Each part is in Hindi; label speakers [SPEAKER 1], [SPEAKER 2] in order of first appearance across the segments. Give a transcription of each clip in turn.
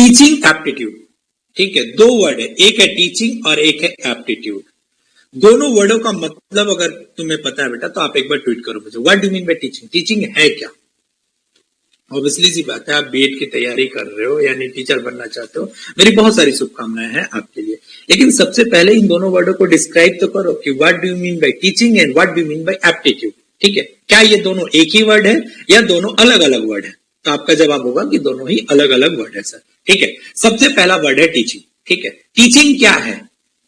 [SPEAKER 1] टीचिंग एप्टीट्यूड, ठीक है, दो वर्ड है, एक है टीचिंग और एक है एप्टीट्यूड। दोनों वर्डों का मतलब अगर तुम्हें पता है बेटा तो आप एक बार ट्वीट करो मुझे, what do mean by teaching, teaching है क्या। ऑब्वियसली सी बात है, आप बीएड की तैयारी कर रहे हो यानी टीचर बनना चाहते हो, मेरी बहुत सारी शुभकामनाएं हैं आपके लिए। लेकिन सबसे पहले इन दोनों वर्डों को डिस्क्राइब तो करो कि what do you mean by teaching and what do you mean by aptitude, ठीक है। क्या ये दोनों एक ही वर्ड है या दोनों अलग अलग वर्ड है, तो आपका जवाब होगा कि दोनों ही अलग अलग वर्ड है सर, ठीक है। सबसे पहला वर्ड है टीचिंग, ठीक है। टीचिंग क्या है,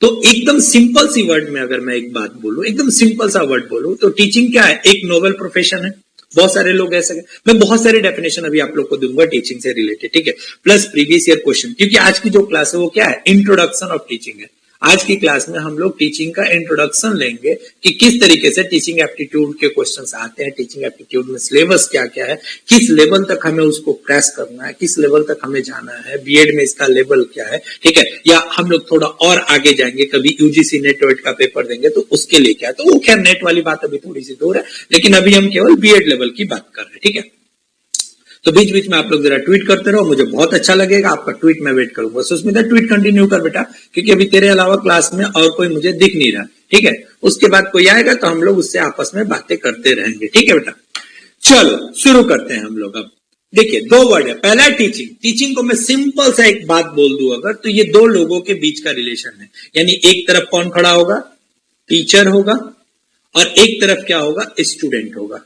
[SPEAKER 1] तो एकदम सिंपल सी वर्ड में अगर मैं एक बात बोलूं, एकदम सिंपल सा वर्ड बोलूं, तो टीचिंग क्या है, एक नोबल प्रोफेशन है। बहुत सारे लोग ऐसे, मैं बहुत सारे डेफिनेशन अभी आप लोग को दूंगा टीचिंग से रिलेटेड, ठीक है, प्लस प्रीवियस ईयर क्वेश्चन, क्योंकि आज की जो क्लास है वो क्या है, इंट्रोडक्शन ऑफ टीचिंग है। आज की क्लास में हम लोग टीचिंग का इंट्रोडक्शन लेंगे कि किस तरीके से टीचिंग एप्टीट्यूड के क्वेश्चंस आते हैं, टीचिंग एप्टीट्यूड में सिलेबस क्या क्या है, किस लेवल तक हमें उसको क्रैश करना है, किस लेवल तक हमें जाना है, बीएड में इसका लेवल क्या है, ठीक है, या हम लोग थोड़ा और आगे जाएंगे, कभी यूजीसी नेट वेट का पेपर देंगे तो उसके लिए क्या है। तो वो खैर नेट वाली बात अभी थोड़ी सी दूर है, लेकिन अभी हम केवल बीएड लेवल की बात कर रहे हैं, ठीक है। तो बीच बीच में आप लोग जरा ट्वीट करते रहो, मुझे बहुत अच्छा लगेगा, आपका ट्वीट मैं वेट करूंगा। सुस्मिता ट्वीट कंटिन्यू कर बेटा, क्योंकि अभी तेरे अलावा क्लास में और कोई मुझे दिख नहीं रहा, ठीक है। उसके बाद कोई आएगा तो हम लोग उससे आपस में बातें करते रहेंगे, ठीक है बेटा। चलो शुरू करते हैं हम लोग। अब देखिए दो वर्ड है, पहला है टीचिंग। टीचिंग को मैं सिंपल सा एक बात बोल दूं अगर, तो ये दो लोगों के बीच का रिलेशन है, यानी एक तरफ कौन खड़ा होगा, टीचर होगा, और एक तरफ क्या होगा, स्टूडेंट होगा,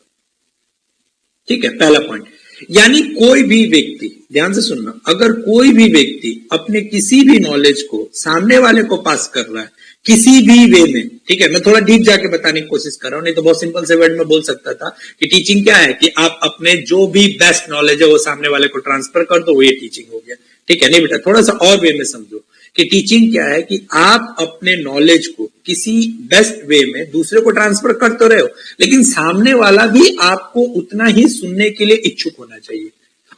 [SPEAKER 1] ठीक है, पहला पॉइंट। यानी कोई भी व्यक्ति, ध्यान से सुनना, अगर कोई भी व्यक्ति अपने किसी भी नॉलेज को सामने वाले को पास कर रहा है किसी भी वे में, ठीक है, मैं थोड़ा डीप जाके बताने की कोशिश कर रहा हूं, नहीं तो बहुत सिंपल से वर्ड में बोल सकता था कि टीचिंग क्या है कि आप अपने जो भी बेस्ट नॉलेज है वो सामने वाले को ट्रांसफर कर दो, वो ये टीचिंग हो गया, ठीक है। नहीं बेटा, थोड़ा सा और वे में समझो कि टीचिंग क्या है कि आप अपने नॉलेज को किसी बेस्ट वे में दूसरे को ट्रांसफर कर तो रहे हो, लेकिन सामने वाला भी आपको उतना ही सुनने के लिए इच्छुक होना चाहिए।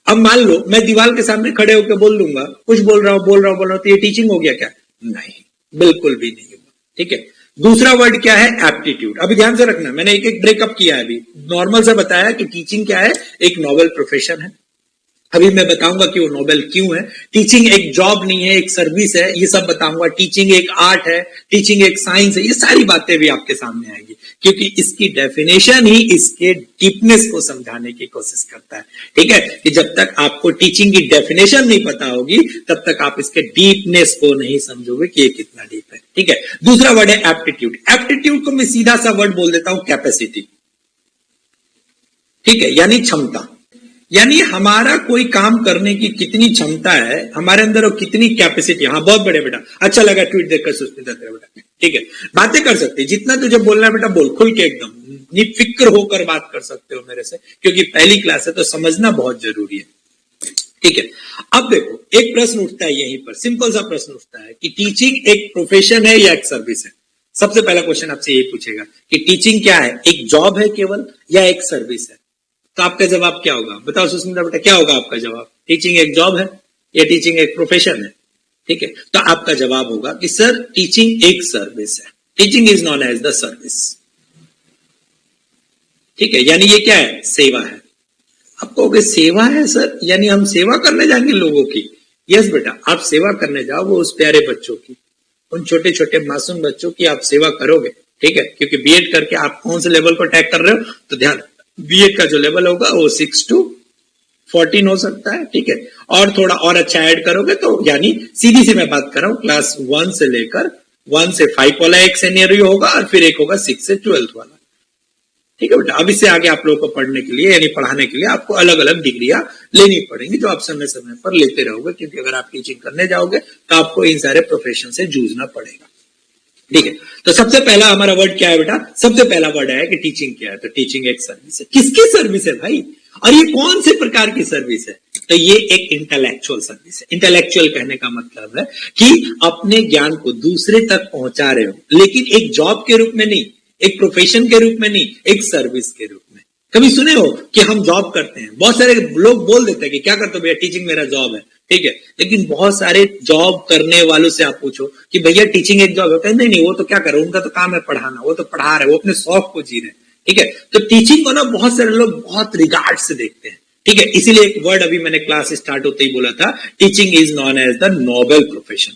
[SPEAKER 1] अब मान लो मैं दीवार के सामने खड़े होकर बोल दूंगा, कुछ बोल रहा हूं तो ये टीचिंग हो गया क्या, नहीं, बिल्कुल भी नहीं होगा, ठीक है। दूसरा वर्ड क्या है, एप्टीट्यूड। अभी ध्यान से रखना, मैंने एक एक ब्रेकअप किया है, अभी नॉर्मल से बताया कि टीचिंग क्या है, एक नोबल प्रोफेशन है। अभी मैं बताऊंगा कि वो नोबेल क्यों है। टीचिंग एक जॉब नहीं है, एक सर्विस है, ये सब बताऊंगा। टीचिंग एक आर्ट है, टीचिंग एक साइंस है, ये सारी बातें भी आपके सामने आएंगी, क्योंकि इसकी डेफिनेशन ही इसके डीपनेस को समझाने की कोशिश करता है, ठीक है। कि जब तक आपको टीचिंग की डेफिनेशन नहीं पता होगी तब तक आप इसके डीपनेस को नहीं समझोगे कि ये कितना डीप है, ठीक है। दूसरा वर्ड है एप्टीट्यूड। एप्टीट्यूड को मैं सीधा सा वर्ड बोल देता हूं, कैपेसिटी, ठीक है, यानी क्षमता। यानी हमारा कोई काम करने की कितनी क्षमता है हमारे अंदर और कितनी कैपेसिटी। हाँ बहुत बड़े बेटा, अच्छा लगा ट्वीट देखकर सुस्मिता तेरा बेटा, ठीक है। बातें कर सकते, जितना तुझे बोलना है बेटा बोल, खुल के एकदम निफिक्र होकर बात कर सकते हो मेरे से, क्योंकि पहली क्लास है तो समझना बहुत जरूरी है, ठीक है। अब देखो एक प्रश्न उठता है यहीं पर, सिंपल सा प्रश्न उठता है कि टीचिंग एक प्रोफेशन है या एक सर्विस है। सबसे पहला क्वेश्चन आपसे यही पूछेगा कि टीचिंग क्या है, एक जॉब है केवल या एक सर्विस है। तो आपका जवाब क्या होगा, बताओ सुस्मिता बेटा, क्या होगा आपका जवाब, टीचिंग एक जॉब है या टीचिंग एक प्रोफेशन है, ठीक है। तो आपका जवाब होगा कि सर टीचिंग एक सर्विस है, teaching is known as the service, ठीक है। यानी ये क्या है, सेवा है। आप कहोगे सेवा है सर, यानी हम सेवा करने जाएंगे लोगों की। यस बेटा, आप सेवा करने जाओ, वो उस प्यारे बच्चों की, उन छोटे छोटे मासूम बच्चों की आप सेवा करोगे, ठीक है। क्योंकि बीएड करके आप कौन से लेवल को टैग कर रहे हो, तो ध्यान, बीएड का जो लेवल होगा वो 6 to 14 हो सकता है, ठीक है। और थोड़ा और अच्छा ऐड करोगे तो यानी सीधी सी मैं बात कर रहा हूं, क्लास 1 से लेकर 1 से 5 वाला एक सिनेरियो होगा और फिर एक होगा 6 से 12 वाला, ठीक है बेटा। अब इससे आगे आप लोगों को पढ़ने के लिए यानी पढ़ाने के लिए आपको अलग अलग डिग्रियां लेनी पड़ेंगी, जो आप समय समय पर लेते रहोगे, क्योंकि अगर आप टीचिंग करने जाओगे तो आपको इन सारे प्रोफेशन से जूझना पड़ेगा, ठीक है। तो सबसे पहला हमारा वर्ड क्या है बेटा, सबसे पहला वर्ड है कि टीचिंग क्या है, तो टीचिंग एक सर्विस है। किसकी सर्विस है भाई, और ये कौन से प्रकार की सर्विस है, तो ये एक इंटेलेक्चुअल सर्विस है। इंटेलेक्चुअल कहने का मतलब है कि अपने ज्ञान को दूसरे तक पहुंचा रहे हो, लेकिन एक जॉब के रूप में नहीं, एक प्रोफेशन के रूप में नहीं, एक सर्विस के रूप में। कभी सुने हो कि हम जॉब करते हैं, बहुत सारे लोग बोल देते हैं कि क्या करते हो भैया, टीचिंग मेरा जॉब है, ठीक है। लेकिन बहुत सारे जॉब करने वालों से आप पूछो कि भैया टीचिंग एक जॉब है, नहीं नहीं वो तो क्या कर रहे, उनका तो काम है पढ़ाना, वो तो पढ़ा रहे, वो अपने शौक को जी रहे, ठीक है। तो टीचिंग को ना बहुत सारे लोग बहुत रिगार्ड से देखते हैं, ठीक है, इसीलिए एक वर्ड अभी मैंने क्लास स्टार्ट होते ही बोला था, teaching is known as the noble profession.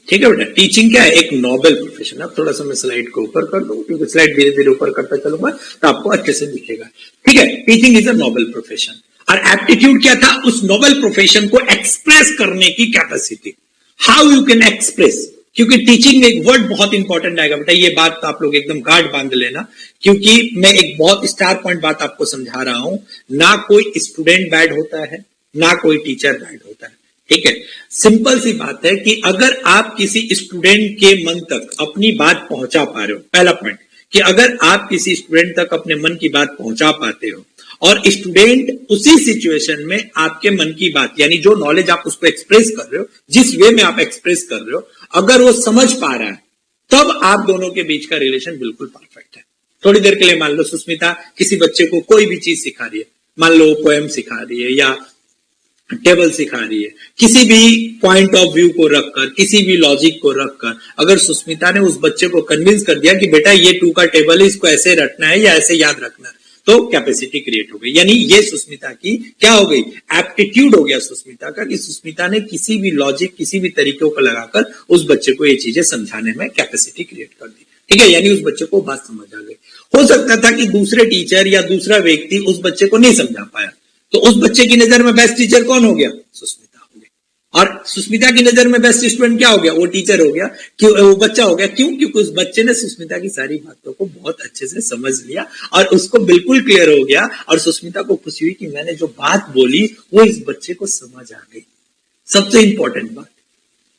[SPEAKER 1] ठीक है बेटा, टीचिंग क्या है? एक नोबल प्रोफेशन। अब थोड़ा सा मैं स्लाइड को ऊपर कर दूं, क्योंकि स्लाइड धीरे धीरे ऊपर करता चलूंगा तो आपको अच्छे से दिखेगा। ठीक है, teaching is a noble profession. और एप्टीट्यूड क्या था? उस नोबल प्रोफेशन को एक्सप्रेस करने की capacity. How you can express, क्योंकि टीचिंग में एक वर्ड बहुत इंपॉर्टेंट आएगा बेटा, ये बात तो आप लोग एकदम गार्ड बांध लेना, क्योंकि मैं एक बहुत स्टार पॉइंट बात आपको समझा रहा हूं। ना कोई स्टूडेंट बैड होता है, ना कोई टीचर बैड होता है। ठीक है, सिंपल सी बात है कि अगर आप किसी स्टूडेंट के मन तक अपनी बात पहुंचा पा रहे हो, पहला पॉइंट कि अगर आप किसी स्टूडेंट तक अपने मन की बात पहुंचा पाते हो और स्टूडेंट उसी सिचुएशन में आपके मन की बात, यानी जो नॉलेज आप उसको एक्सप्रेस कर रहे हो, जिस वे में आप एक्सप्रेस कर रहे हो, अगर वो समझ पा रहा है, तब आप दोनों के बीच का रिलेशन बिल्कुल परफेक्ट है। थोड़ी देर के लिए मान लो सुस्मिता किसी बच्चे को कोई भी चीज सिखा रही है, मान लो पोएम सिखा रही है या टेबल सिखा रही है, किसी भी पॉइंट ऑफ व्यू को रखकर, किसी भी लॉजिक को रखकर अगर सुस्मिता ने उस बच्चे को कन्विंस कर दिया कि बेटा ये 2 का टेबल है, इसको ऐसे रखना है या ऐसे याद रखना है, तो कैपेसिटी क्रिएट हो गई। यानी ये सुस्मिता की क्या हो गई? एप्टीट्यूड हो गया सुस्मिता का, कि सुस्मिता ने किसी भी लॉजिक, किसी भी तरीकों को लगाकर उस बच्चे को ये चीजें समझाने में कैपेसिटी क्रिएट कर दी। ठीक है, यानी उस बच्चे को बात समझ आ गई। हो सकता था कि दूसरे टीचर या दूसरा व्यक्ति उस बच्चे को नहीं समझा पाया, तो उस बच्चे की नजर में बेस्ट टीचर कौन हो गया? सुस्मिता हो गई। और सुस्मिता की नजर में बेस्ट स्टूडेंट क्या हो गया? वो टीचर हो गया, क्यों? वो बच्चा हो गया। क्यों? क्योंकि उस बच्चे ने सुस्मिता की सारी बातों को बहुत अच्छे से समझ लिया और उसको बिल्कुल क्लियर हो गया, और सुस्मिता को खुशी हुई कि मैंने जो बात बोली वो इस बच्चे को समझ आ गई। सबसे इंपॉर्टेंट बात।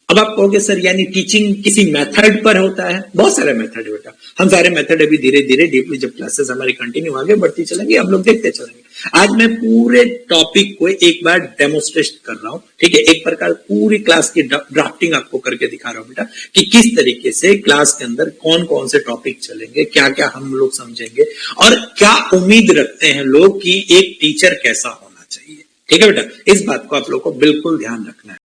[SPEAKER 1] अब आप कहोगे सर यानी टीचिंग किसी मेथड पर होता है? बहुत सारे मेथड है बेटा, हम सारे मेथड अभी धीरे धीरे डीपली जब क्लासेस हमारी कंटिन्यू आगे बढ़ती चलेंगी हम लोग देखते चलेंगे। आज मैं पूरे टॉपिक को एक बार डेमोन्स्ट्रेट कर रहा हूं। ठीक है, एक प्रकार पूरी क्लास की ड्राफ्टिंग आपको करके दिखा रहा हूं बेटा, कि किस तरीके से क्लास के अंदर कौन कौन से टॉपिक चलेंगे, क्या क्या हम लोग समझेंगे और क्या उम्मीद रखते हैं लोग कि एक टीचर कैसा होना चाहिए। ठीक है बेटा, इस बात को आप लोग को बिल्कुल ध्यान रखना है।